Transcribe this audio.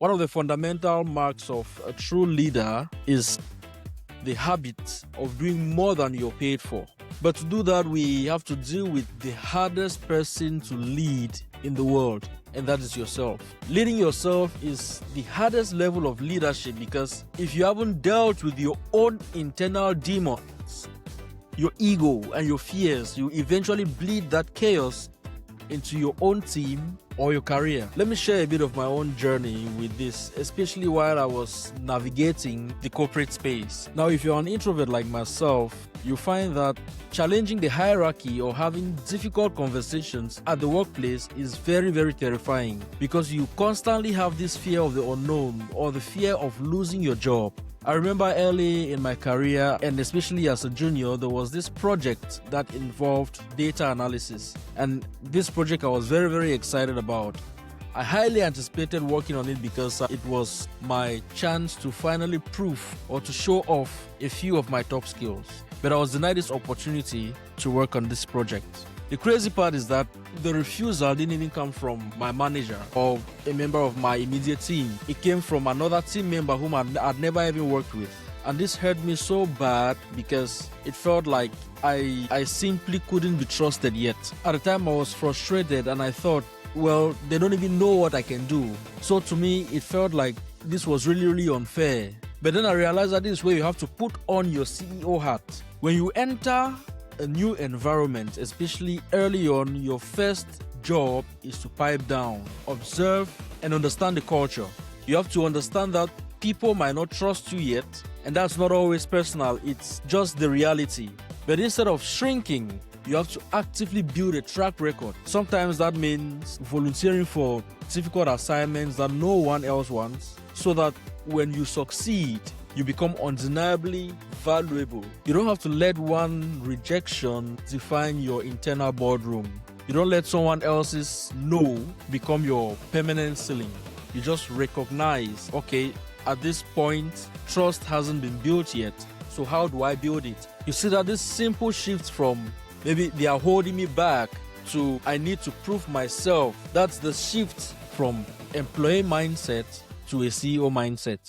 One of the fundamental marks of a true leader is the habit of doing more than you're paid for. But to do that, we have to deal with the hardest person to lead in the world, and that is yourself. Leading yourself is the hardest level of leadership, because if you haven't dealt with your own internal demons, your ego and your fears, you eventually bleed that chaos into your own team or your career. Let me share a bit of my own journey with this, especially while I was navigating the corporate space. Now, if you're an introvert like myself, you find that challenging the hierarchy or having difficult conversations at the workplace is very, very terrifying, because you constantly have this fear of the unknown or the fear of losing your job. I remember early in my career, and especially as a junior, there was this project that involved data analysis. And this project I was very, very excited about. I highly anticipated working on it because it was my chance to finally prove or to show off a few of my top skills. But I was denied this opportunity to work on this project. The crazy part is that the refusal didn't even come from my manager or a member of my immediate team. It came from another team member whom I'd never even worked with. And this hurt me so bad because it felt like I simply couldn't be trusted yet. At the time I was frustrated and I thought, well, they don't even know what I can do. So to me, it felt like this was really, really unfair. But then I realized that this is where you have to put on your CEO hat. When you enter a new environment, especially early on, your first job is to pipe down, observe, and understand the culture. You have to understand that people might not trust you yet, and that's not always personal, it's just the reality. But instead of shrinking, you have to actively build a track record. Sometimes that means volunteering for difficult assignments that no one else wants, so that when you succeed, you become undeniably valuable. You don't have to let one rejection define your internal boardroom. You don't let someone else's no become your permanent ceiling. You just recognize, okay, at this point, trust hasn't been built yet, so how do I build it? You see that this simple shift from maybe they are holding me back to I need to prove myself, that's the shift from employee mindset to a CEO mindset.